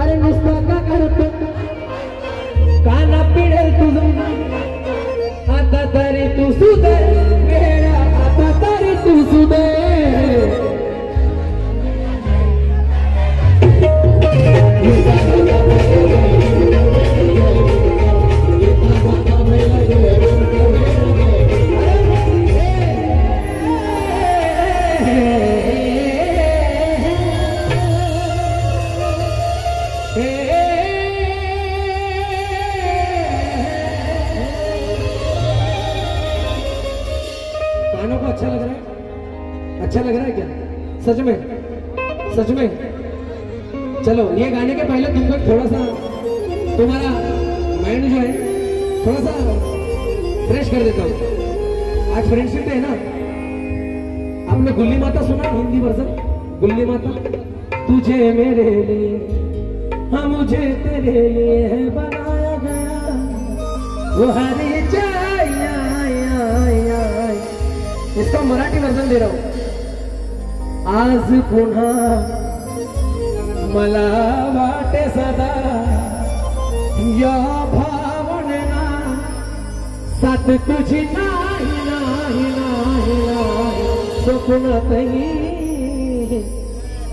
अरे नुसता का करतो काना पिढेल तुझं आता तरी तू सुधर वेळा आता तरी तू सुधर कानों को अच्छा लग रहा है? अच्छा लग रहा है क्या? सच में? सच में? चलो ये गाने के पहले तुमको थोड़ा सा तुम्हारा माइंड जो है थोड़ा सा फ्रेश कर देता हूँ। आज फ्रेंडशिप डे है ना, आपने गुल्ली माता सुना हिंदी वर्जन? गुल्ली माता तुझे मेरे लिए हाँ मुझे तेरे लिए है बनाया गया वो हरी इसका मराठी वर्जन दे रहा हूं। आज पुन्हा मला वाटे सदा या भावनेना साथ तुझी नाही नाही नाही नाही स्वप्नातही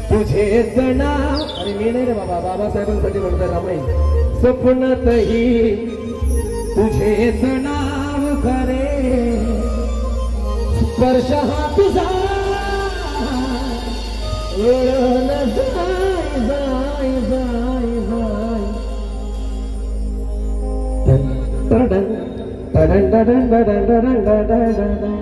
तुझेच नाव अरे मी नाही रे बाबा बाबासाहेबांसाठी म्हणतोय रामाई स्वप्नातही तुझेच नाव खरे स्पर्श हा तुझा वळण जाय जाय जाय जाय टडन टडन टडन टडन टडन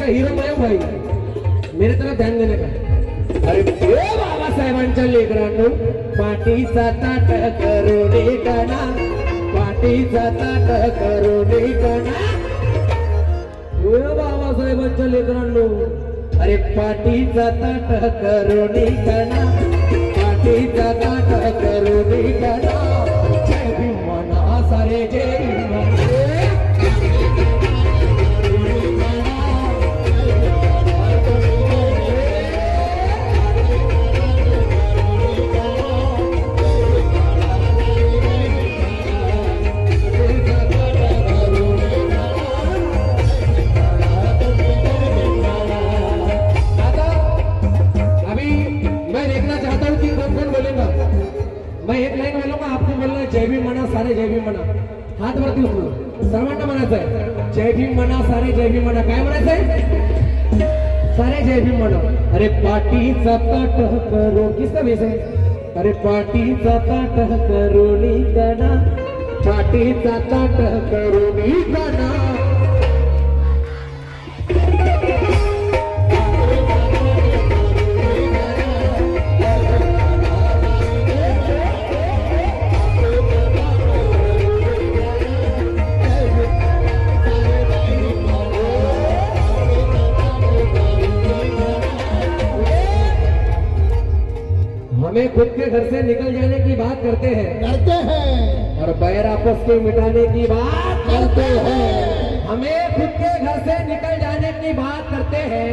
हीरो मैं भाई मेरे तरफ ध्यान देने का। अरे बाबा साहेबांच्या लेकरांनो पाठीचा ताट करोडे कणा पाठीचा ताट करोडे कणा बाबा साहेबांच्या लेकरांनो अरे पाठीचा ताट करोडे कणा पाठीचा ताट करोडे कणा जय भीम म्हणा सारे जय भीम मैं एक लाइन बोलूंगा आपको बोलना जय भीम मना सारे जय भीम मना हात वरती उचलून सर्वांना म्हणायचं आहे जय भीम मना सारे जय भीम मना काय म्हणायचं आहे सारे जय भीम मना अरे पाठीचा ताट करो किसका वेश है अरे पाठीचा ताट करोनी कणा पाठीचा ताट करोनी कणा हमें खुद के घर से निकल जाने की बात करते हैं और बैर आपस के मिटाने की बात करते हैं। हमें खुद के घर से निकल जाने की बात करते हैं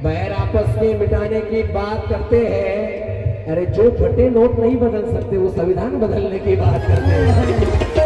बैर आपस के मिटाने की बात करते हैं। अरे जो फटे नोट नहीं बदल सकते वो संविधान बदलने की बात करते हैं।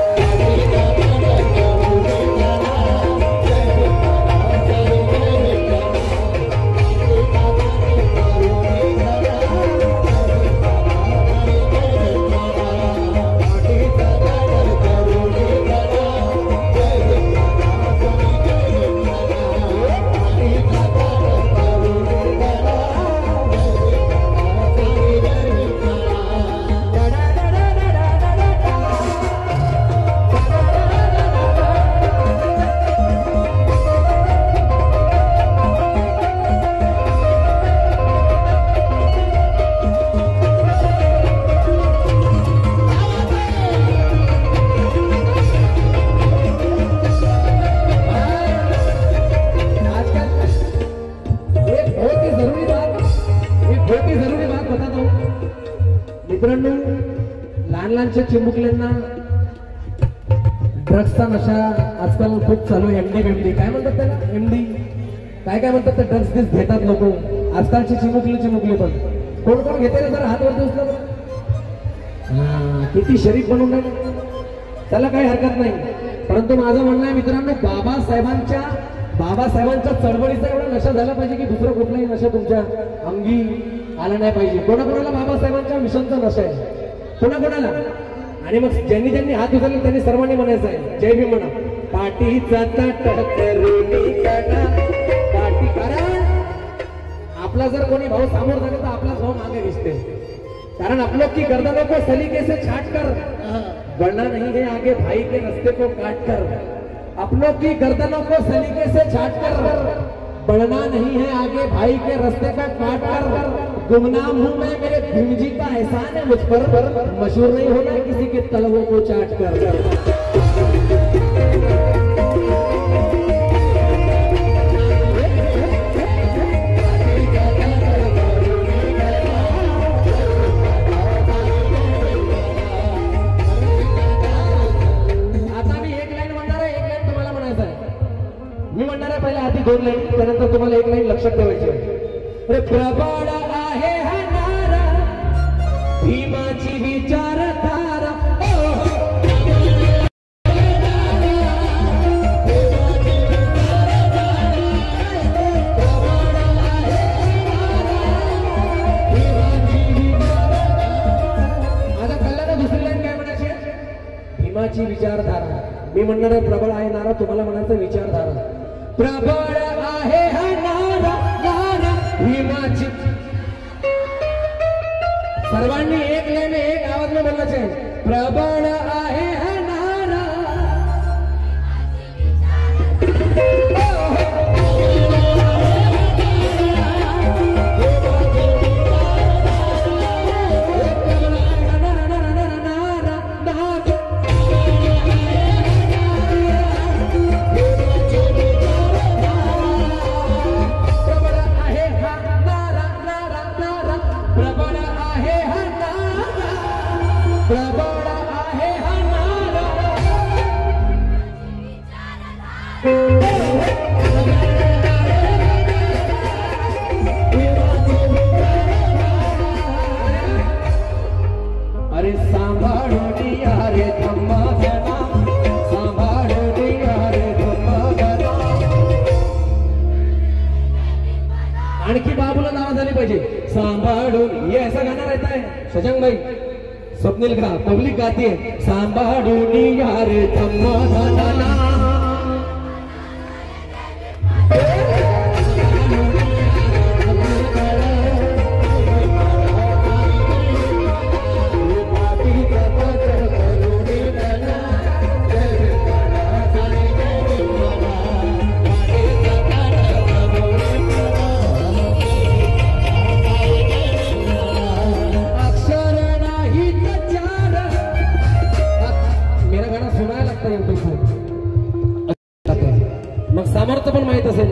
लहान लहानशा चिमुकल्यांना ड्रग्सचा नशा आजकाल खूप चालू आहे. एमडी काय म्हणतात त्याला, एमडी काय काय म्हणतात, ड्रग्स घेतात लोक आजकालची चिमुकले पण. कोण कोण घेते रे, जरा हात वरती उचला. किती शरीफ बनून राहिले. त्याला काही हरकत नाही, परंतु माझं म्हणणं आहे मित्रांनो, बाबासाहेबांच्या चळवळीचा एवढा नशा झाला पाहिजे की दुसरा कुठलाही नशा तुमच्या अंगी आला नाही पाहिजे. कोणाकोणाला बाबासाहेबांच्या मिशनचा नशा आहे, कोणाकोणाला. आणि मग ज्यांनी ज्यांनी हात उचलले त्यांनी सर्वांनी म्हणायचं आहे जय भीम म्हणा. पाठीचा पाठी, कारण आपला जर कोणी भाऊ समोर झाला तर आपलाच भाऊ मागे दिसते. कारण आप लोग की गर्दनों को सलीके से छाट कर बढ़ना नहीं है आगे भाई के रास्ते को काट कर. आप लोग की गर्दनों को सलीके से छाट कर बढ़ना नहीं है आगे भाई के रास्ते को काट कर. गुमनाम हूं मैं, मेरे भीम जी का एहसान है मुझ पर, मशहूर नहीं होना किसी के तलवों को चाट कर. मी म्हणणार आहे पहिल्या आधी 2 लाईन, त्यानंतर तुम्हाला 1 लाईन लक्षात ठेवायची आहे. प्रबळ आहे हा नारा भीमाची विचारधारा. आता कळलं ना दुसरी लाईन काय म्हणायची, भीमाची विचारधारा. मी म्हणणार आहे प्रबळ आहे नारा, तुम्हाला म्हणायचं विचारधारा. प्रबळ आहे हा नारा, नारा भीमाची. सर्वांनी 1 लाईन 1 आवाज में बोलना चाहिए. प्रबळ आहे हा नारा. अरे सांभाळून या रे धम्मा जना, सांभाळून या रे धम्मा जना. आणखी बाबूला नाव झाली पाहिजे. सांभाळून, ये ऐसा गाना रहता है शशांक भाई, स्वप्निल का पब्लिक गाती है. सांभाळून या रे धम्मा जना. मग सामर्थ्य पण माहित असेल.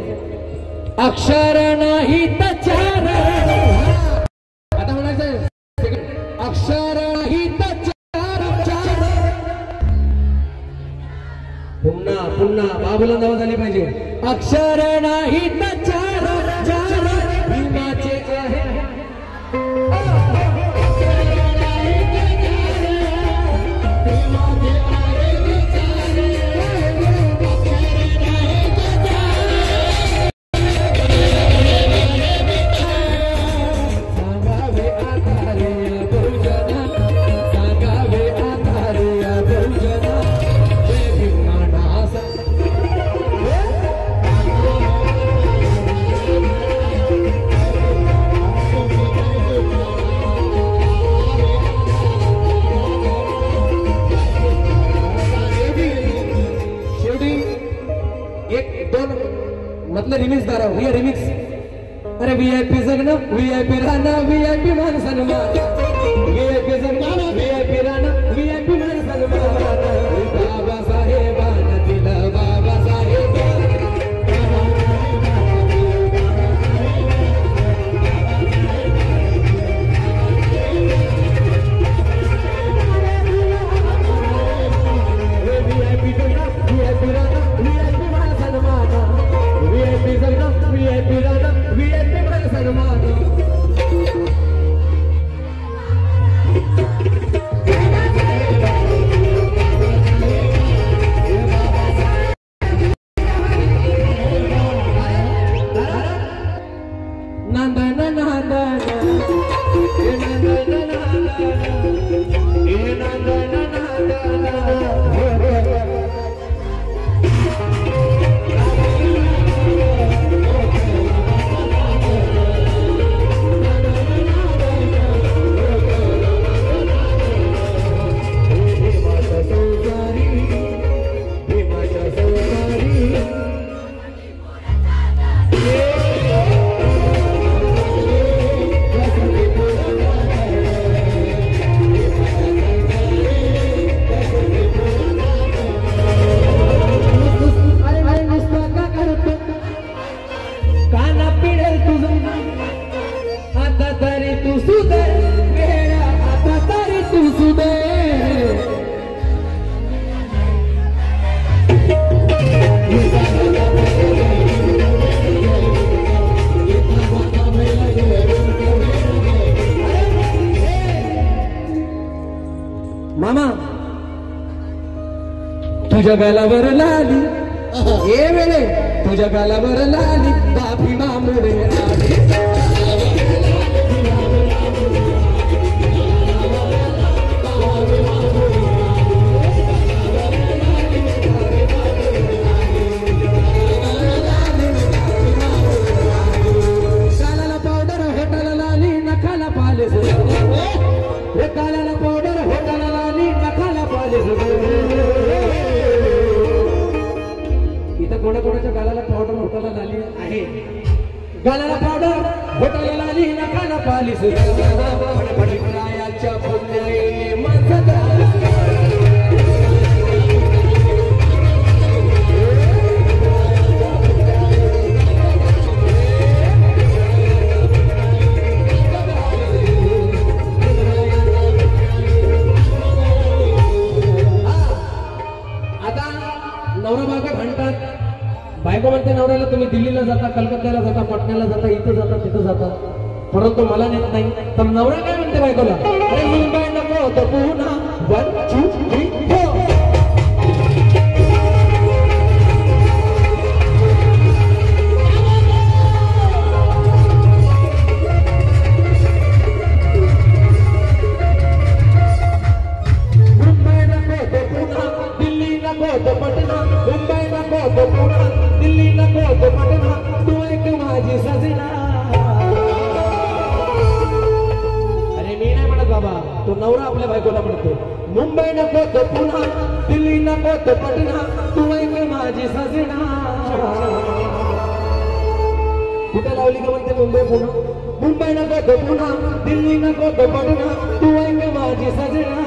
अक्षर नाही तचार, आता म्हणायचं अक्षर नाही तचार. पुन्हा पुन्हा बाबूला नाव झाले पाहिजे. अक्षर नाही तचार, चार भीमाचे आहे. मतलब रिमिक्स दारा भैया रिमिक्स. अरे VIP जगणं, VIP राहणं, VIP मान सन्मान. VIP जगणं, VIP राहणं, VIP मान सन्मान. बाबासाहेबांना दिलं बाबासाहेब. तुझ्या गालावर लाली ए वेळे तुझ्या गालावर लाली बाफी मामुळे आली गालाला पावडर होटाला लाली नखाला पालिस रे गालाला पावडर होटाला लाली नखाला पालिस इथं कोणाकोणाच्या गालाला पावडर होटाला लाली आहे गालाला पावडर होटाला लाली नखाला पालिस फडफडीच्या फुले मजदा नवरा बायको म्हणतात बायको म्हणते नवऱ्याला तुम्ही दिल्लीला जाता कलकत्त्याला जाता पटण्याला जाता इथं जाता तिथं जाता परंतु मला नेत नाही तर नवरा काय म्हणते बायकोला अरे मुंबई नको तर पुन्हा 1 2 3 4 पटना मुंबई नको तो पुणे दिल्ली नको तो पटना तू एक माझी सजना अरे मी नाही म्हणत बाबा तो नवरा आपल्या बायकोला म्हणतो मुंबई नको तो पुणे दिल्ली नको तो पटना तू एक माझी सजना कुठे लावली का म्हणते मुंबई पुणे मुंबई नको तो पुणे दिल्ली नको तो पटना तू एक माझी सजना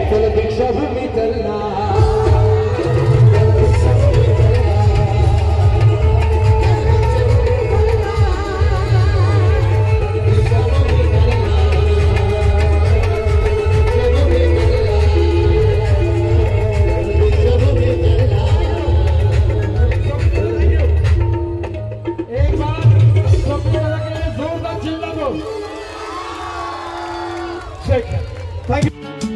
चल दीक्षाभूमी चलना एक बार जोरदार चिल्ला दो थैंक यू